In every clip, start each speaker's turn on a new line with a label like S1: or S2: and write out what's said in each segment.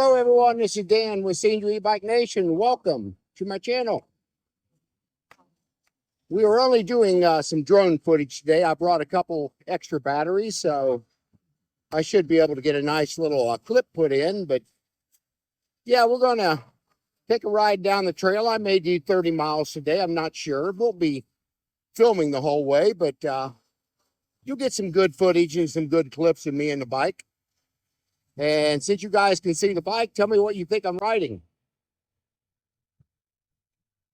S1: Hello everyone, this is Dan with Senior E-Bike Nation. Welcome to my channel. We were only doing some drone footage today. I brought a couple extra batteries, so I should be able to get a nice little clip put in. But yeah, we're going to take a ride down the trail. I may do 30 miles today. I'm not sure. We'll be filming the whole way, but you'll get some good footage and some good clips of me and the bike. And since you guys can see the bike, tell me what you think I'm riding.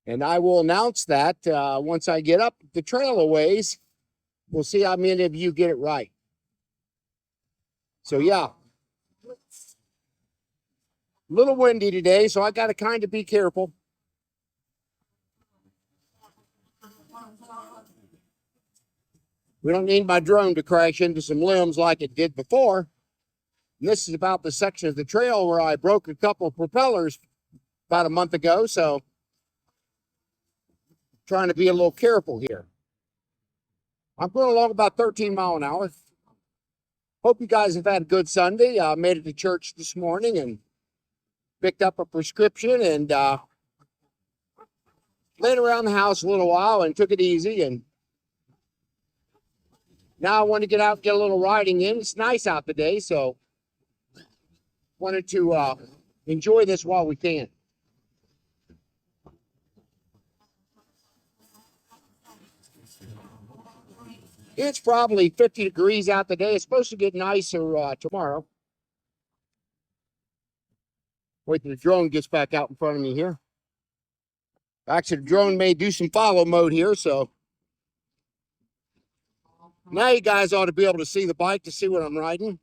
S1: And I will announce that once I get up the trail a ways. We'll see how many of you get it right. So yeah, a little windy today, so I got to kind of be careful. We don't need my drone to crash into some limbs like it did before. And this is about the section of the trail where I broke a couple of propellers about a month ago, so trying to be a little careful here. I'm going along about 13 miles an hour. Hope you guys have had a good Sunday. I made it to church this morning and picked up a prescription and laid around the house a little while and took it easy. And now I want to get out and get a little riding in. It's nice out today, so wanted to enjoy this while we can. It's probably 50 degrees out today. It's supposed to get nicer tomorrow. Wait till the drone gets back out in front of me here. Actually, the drone may do some follow mode here, so now you guys ought to be able to see the bike to see what I'm riding.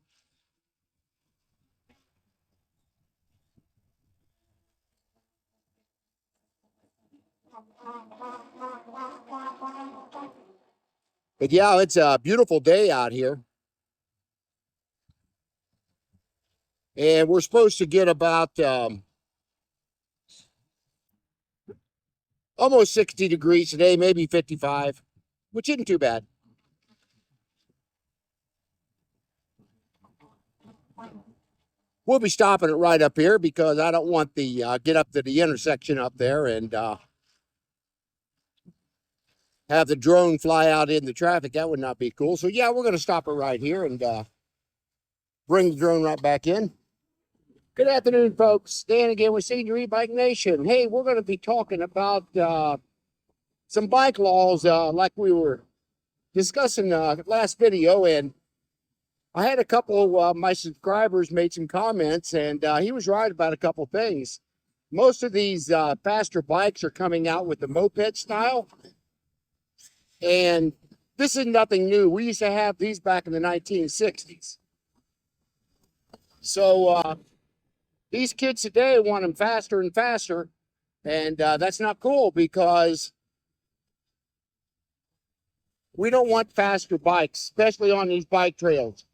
S1: But yeah, it's a beautiful day out here. And we're supposed to get about almost 60 degrees today, maybe 55, which isn't too bad. We'll be stopping it right up here because I don't want the get up to the intersection up there and have the drone fly out in the traffic. That would not be cool. So yeah, we're going to stop it right here and bring the drone right back in. Good afternoon, folks. Dan again with Senior E-Bike Nation. Hey, we're going to be talking about some bike laws like we were discussing last video. And I had a couple of my subscribers made some comments, and he was right about a couple things. Most of these faster bikes are coming out with the moped style. And this is nothing new. We used to have these back in the 1960s. So these kids today want them faster and faster. And that's not cool because we don't want faster bikes, especially on these bike trails.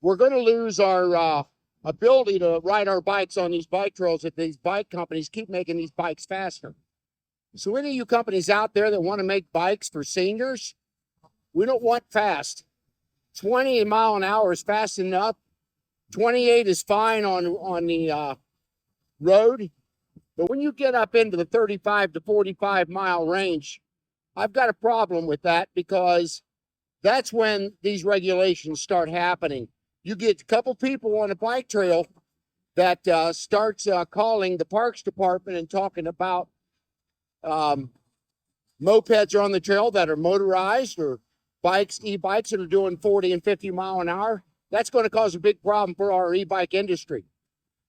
S1: We're going to lose our ability to ride our bikes on these bike trails if these bike companies keep making these bikes faster. So any of you companies out there that want to make bikes for seniors, we don't want fast. 20 miles an hour is fast enough. 28 is fine on the road. But when you get up into the 35 to 45 mile range, I've got a problem with that because that's when these regulations start happening. You get a couple people on a bike trail that starts calling the Parks Department and talking about mopeds are on the trail that are motorized or bikes, e-bikes that are doing 40 and 50 mile an hour. That's going to cause a big problem for our e-bike industry.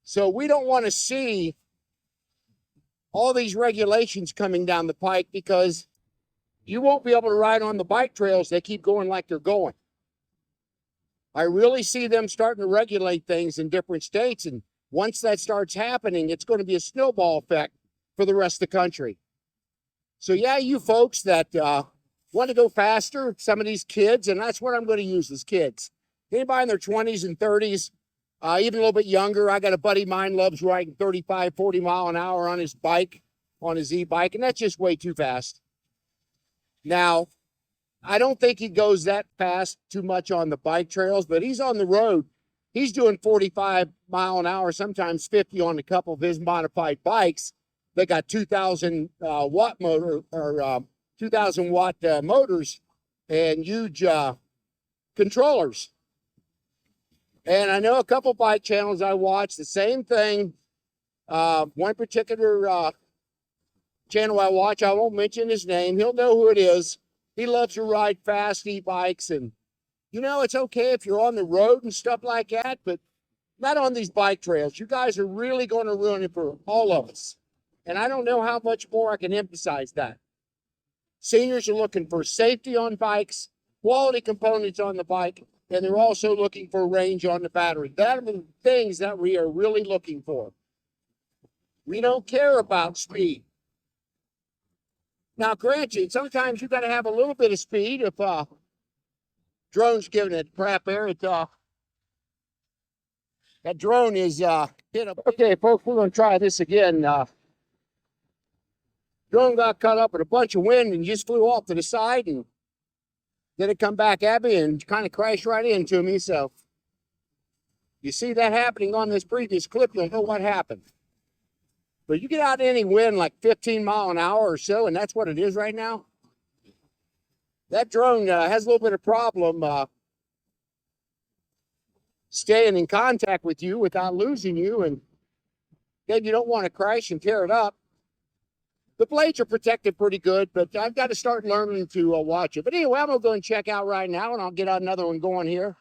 S1: So we don't want to see all these regulations coming down the pike because you won't be able to ride on the bike trails. They keep going like they're going. I really see them starting to regulate things in different states. And once that starts happening, it's going to be a snowball effect for the rest of the country. So yeah, you folks that want to go faster, some of these kids, and that's what I'm going to use as kids. Anybody in their 20s and 30s, even a little bit younger. I got a buddy of mine loves riding 35, 40 mile an hour on his bike, on his e-bike, and that's just way too fast. Now, I don't think he goes that fast too much on the bike trails, but he's on the road. He's doing 45 mile an hour, sometimes 50 on a couple of his modified bikes. They got 2,000 watt motor or 2,000 watt motors and huge controllers. And I know a couple bike channels I watch the same thing. One particular channel I watch, I won't mention his name. He'll know who it is. He loves to ride fast e-bikes, and you know, it's okay if you're on the road and stuff like that, but not on these bike trails. You guys are really going to ruin it for all of us. And I don't know how much more I can emphasize that. Seniors are looking for safety on bikes, quality components on the bike, and they're also looking for range on the battery. That are the things that we are really looking for. We don't care about speed. Now, granted, sometimes you got to have a little bit of speed. If drone's giving it crap there, that drone is hit up. Okay, folks, we're going to try this again. Drone got caught up with a bunch of wind and just flew off to the side, and then it come back at me and kind of crashed right into me. So you see that happening on this previous clip, you'll know what happened. But you get out in any wind like 15 mile an hour or so, and that's what it is right now. That drone has a little bit of problem staying in contact with you without losing you, and then you don't want to crash and tear it up. The blades are protected pretty good, but I've got to start learning to watch it. But anyway, I'm going to go and check out right now, and I'll get another one going here.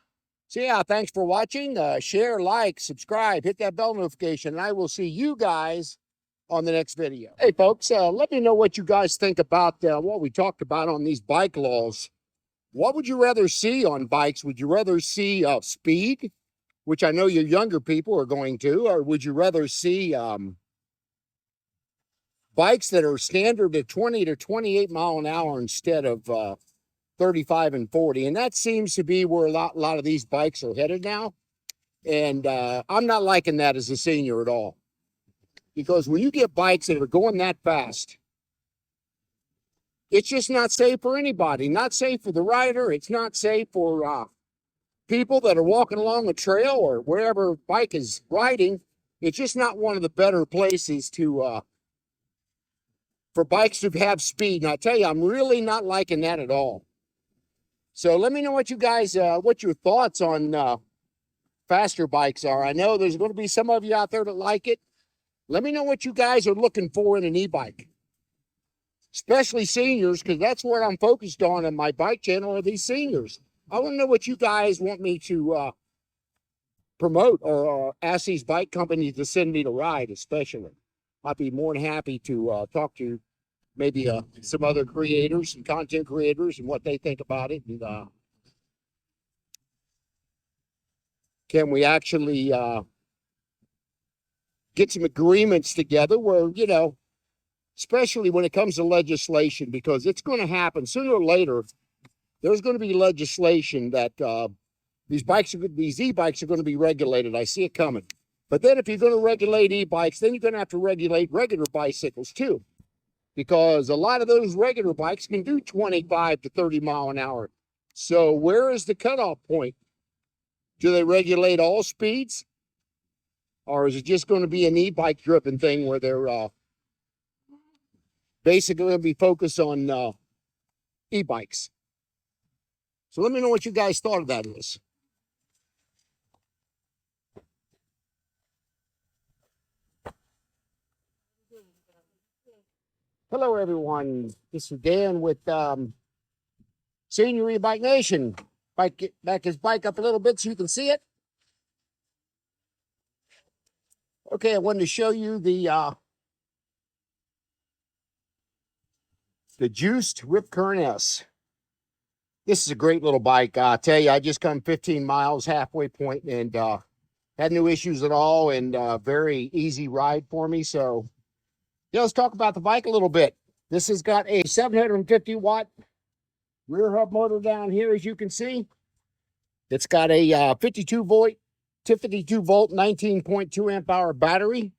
S1: So yeah, thanks for watching. Share, like, subscribe, hit that bell notification, and I will see you guys on the next video. Hey folks, let me know what you guys think about what we talked about on these bike laws. What would you rather see on bikes? Would you rather see speed, which I know your younger people are going to, or would you rather see bikes that are standard at 20 to 28 mile an hour instead of 35 and 40? And that seems to be where a lot of these bikes are headed now. And I'm not liking that as a senior at all. Because when you get bikes that are going that fast, it's just not safe for anybody. Not safe for the rider. It's not safe for people that are walking along a trail or wherever bike is riding. It's just not one of the better places to for bikes to have speed. And I tell you, I'm really not liking that at all. So let me know what you guys, what your thoughts on faster bikes are. I know there's going to be some of you out there that like it. Let me know what you guys are looking for in an e-bike, especially seniors, because that's what I'm focused on in my bike channel are these seniors. I want to know what you guys want me to promote or ask these bike companies to send me to ride, especially. I'd be more than happy to talk to maybe some other creators and content creators and what they think about it. And can we actually get some agreements together where, you know, especially when it comes to legislation, because it's going to happen sooner or later. There's going to be legislation that these e-bikes are going to be regulated. I see it coming. But then if you're going to regulate e-bikes, then you're going to have to regulate regular bicycles too, because a lot of those regular bikes can do 25 to 30 mile an hour. So where is the cutoff point? Do they regulate all speeds? Or is it just going to be an e-bike driven thing where they're basically going to be focused on e-bikes? So let me know what you guys thought of that is. Hello, everyone. This is Dan with Senior E-Bike Nation. Back his bike up a little bit so you can see it. Okay, I wanted to show you the Juiced Rip Current S. This is a great little bike. I tell you, I just come 15 miles halfway point and had no issues at all, and very easy ride for me. So yeah, let's talk about the bike a little bit. This has got a 750 watt rear hub motor down here, as you can see. It's got a 52 volt 19.2 amp hour battery.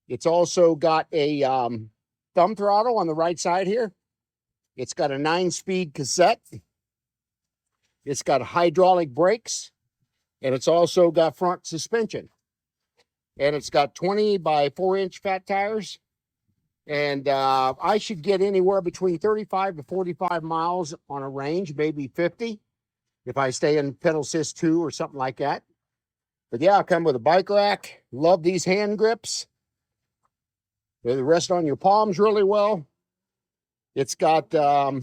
S1: It's also got a thumb throttle on the right side here. It's got a 9-speed cassette. It's got hydraulic brakes. And it's also got front suspension. And it's got 20 by 4-inch fat tires. And I should get anywhere between 35 to 45 miles on a range, maybe 50, if I stay in pedal assist 2 or something like that. But yeah, I come with a bike rack. Love these hand grips. They rest on your palms really well. It's got a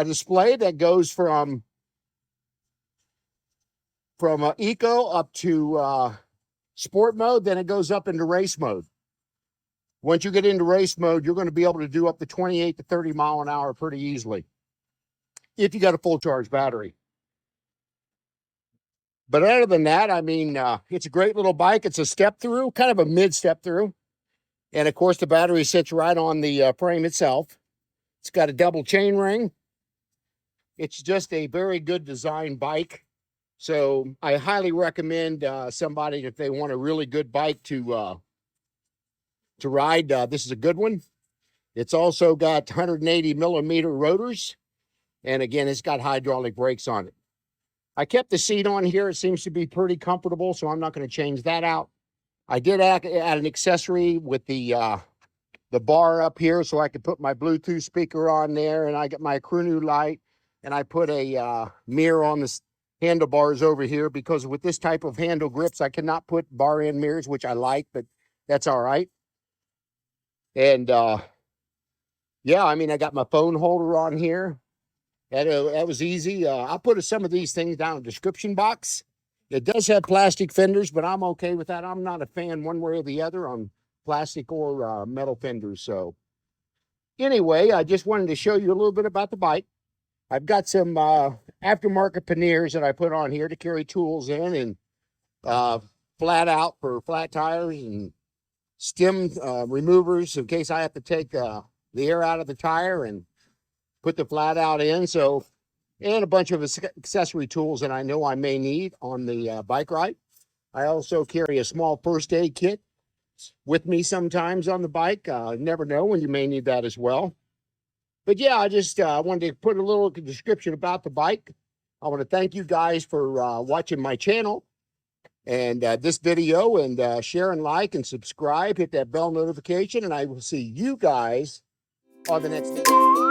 S1: display that goes from eco up to sport mode. Then it goes up into race mode. Once you get into race mode, you're going to be able to do up to 28 to 30 mile an hour pretty easily if you got a full charge battery. But other than that, I mean, it's a great little bike. It's a step through, kind of a mid step through. And of course, the battery sits right on the frame itself. It's got a double chain ring. It's just a very good design bike. So I highly recommend somebody, if they want a really good bike to ride, this is a good one. It's also got 180 millimeter rotors. And again, it's got hydraulic brakes on it. I kept the seat on here. It seems to be pretty comfortable, so I'm not going to change that out. I did add an accessory with the bar up here so I could put my Bluetooth speaker on there, and I got my Crunu light, and I put a mirror on the handlebars over here because with this type of handle grips, I cannot put bar end mirrors, which I like, but that's all right. And yeah, I mean, I got my phone holder on here. That was easy. I'll put some of these things down in the description box. It does have plastic fenders, but I'm okay with that. I'm not a fan one way or the other on plastic or metal fenders. So anyway, I just wanted to show you a little bit about the bike. I've got some aftermarket panniers that I put on here to carry tools in, and flat out for flat tires, and stem removers in case I have to take the air out of the tire and put the flat out in. So, and a bunch of accessory tools that I know I may need on the bike ride. I also carry a small first aid kit with me sometimes on the bike. Never know when you may need that as well. But yeah, I just wanted to put a little description about the bike. I want to thank you guys for watching my channel and this video, and share and like and subscribe, hit that bell notification, and I will see you guys on the next video.